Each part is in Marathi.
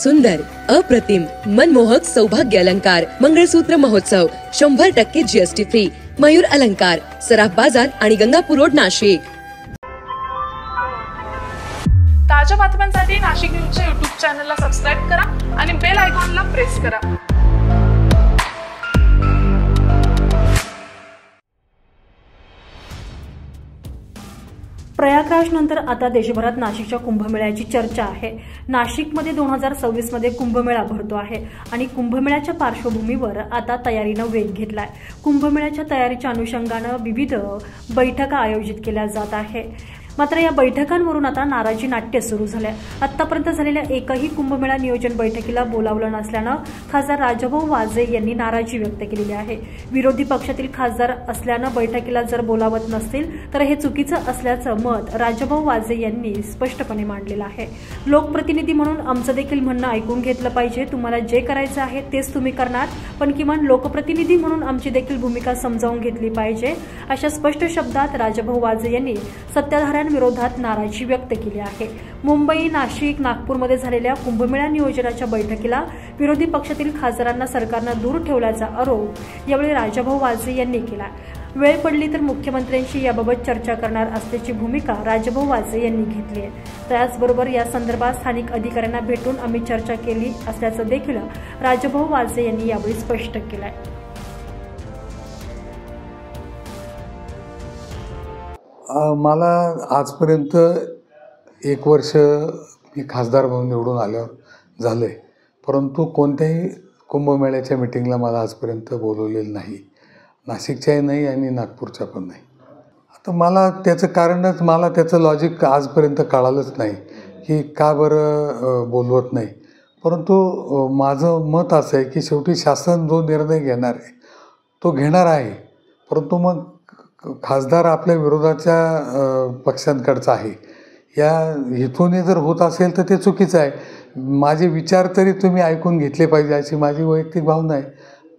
सुंदर, अप्रतिम, मनमोहक सौभाग्य अलंकार मंगळसूत्र महोत्सव 100% जीएसटी फ्री. मयूर अलंकार, सराफ बाजार आणि गंगापूर रोड, नाशिक. ताज्या बातम्यांसाठी नाशिक न्यूजच्या YouTube चॅनलला सबस्क्राइब करा आणि बेल आयकॉनला प्रेस करा. प्रयागराज नंतर आता देशभरात नाशिकच्या कुंभमेळ्याची चर्चा आहे. नाशिकमध्ये 2026 मध्ये कुंभमेळा भरतो आहे आणि कुंभमेळ्याच्या पार्श्वभूमीवर आता तयारीनं वेग घेतलाय. कुंभमेळ्याच्या तयारीच्या अनुषंगानं विविध बैठका आयोजित केल्या जात आहे. मात्र या बैठकांवरून आता नाराजी नाट्य सुरू झाले. आतापर्यंत झालेल्या एकही कुंभमेळा नियोजन बैठकीला बोलावलं नसल्यानं खासदार राजाभाऊ वाजे यांनी नाराजी व्यक्त केलेली आहे. विरोधी पक्षातील खासदार असल्यानं बैठकीला जर बोलावत नसतील तर हे चुकीचं असल्याचं मत राजाभाऊ वाजे यांनी स्पष्टपणे मांडलेलं आहे. लोकप्रतिनिधी म्हणून आमचं देखील म्हणणं ऐकून घेतलं पाहिजे. तुम्हाला जे करायचं आहे तेच तुम्ही करणार, पण किमान लोकप्रतिनिधी म्हणून आमची देखील भूमिका समजावून घेतली पाहिजे, अशा स्पष्ट शब्दात राजाभाऊ वाजे यांनी सत्ताधाऱ्यांना विरोधात नाराजी व्यक्त केली आहे. मुंबई, नाशिक, नागपूरमध्ये झालेल्या कुंभमेळा नियोजनाच्या बैठकीला विरोधी पक्षातील खासदारांना सरकारनं दूर ठेवल्याचा आरोप यावेळी राजाभाऊ वाजे यांनी केला. वेळ पडली तर मुख्यमंत्र्यांशी याबाबत चर्चा करणार असल्याची भूमिका राजाभाऊ वाजे यांनी घेतली आहे. त्याचबरोबर या संदर्भात स्थानिक अधिकाऱ्यांना भेटून आम्ही चर्चा केली असल्याचं देखील राजाभाऊ वाजे यांनी यावेळी स्पष्ट केलं आहे. मला आजपर्यंत 1 वर्ष मी खासदार म्हणून निवडून आल्यावर झालं आहे, परंतु कोणत्याही कुंभमेळ्याच्या मिटिंगला मला आजपर्यंत बोलवलेलं नाही. नाशिकच्याही नाही आणि नागपूरच्या पण नाही. आता मला त्याचं कारणच, मला त्याचं लॉजिक आजपर्यंत कळालंच नाही की का बरं बोलवत नाही. परंतु माझं मत असं आहे की शेवटी शासन जो निर्णय घेणार आहे तो घेणार आहे, परंतु मग खासदार आपल्या विरोधाच्या पक्षांकडचा आहे या हेतूने जर होत असेल तर ते चुकीचं आहे. माझे विचार तरी तुम्ही ऐकून घेतले पाहिजे अशी माझी वैयक्तिक भावना आहे.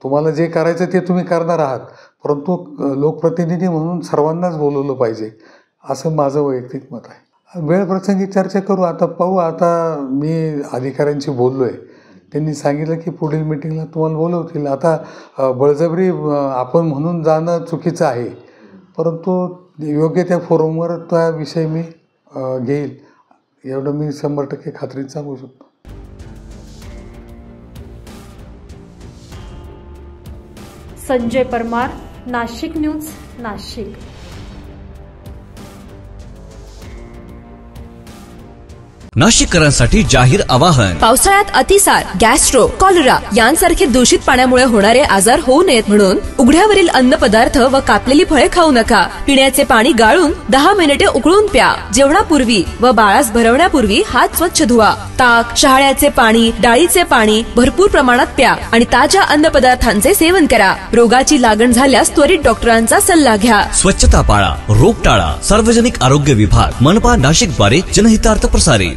तुम्हाला जे करायचं ते तुम्ही करणार आहात, परंतु लोकप्रतिनिधी म्हणून सर्वांनाच बोलवलं पाहिजे असं माझं वैयक्तिक मत आहे. वेळप्रसंगी चर्चा करू. आता पाहू. आता मी अधिकाऱ्यांशी बोललो आहे, त्यांनी सांगितलं की पुढील मिटिंगला तुम्हाला बोलवतील. आता बळजबरी आपण म्हणून जाणं चुकीचं आहे, परंतु योग्य त्या फोरमवर त्याविषयी मी घेईल एवढं मी 100% खात्रीने सांगू शकतो. संजय परमार, नाशिक न्यूज, नाशिक. नाशिककरांसाठी जाहीर आवाहन. पावसाळ्यात अतिसार, गॅस्ट्रो, कॉलरा यांसारखे दूषित पाण्यामुळे होणारे आजार होऊ नयेत म्हणून उघड्यावरील अन्नपदार्थ व कापलेली फळे खाऊ नका. पिण्याचे पाणी गाळून 10 मिनिटे उकळून प्या. जेवणापूर्वी व बाळास भरवण्यापूर्वी हात स्वच्छ धुवा. ताक, शहाळ्याचे पाणी, डाळीचे पाणी भरपूर प्रमाणात प्या आणि ताज्या अन्नपदार्थांचे सेवन करा. रोगाची लागण झाल्यास त्वरित डॉक्टरांचा सल्ला घ्या. स्वच्छता पाळा, रोग टाळा. सार्वजनिक आरोग्य विभाग, मनपा नाशिक द्वारे जनहितार्थ प्रसारित.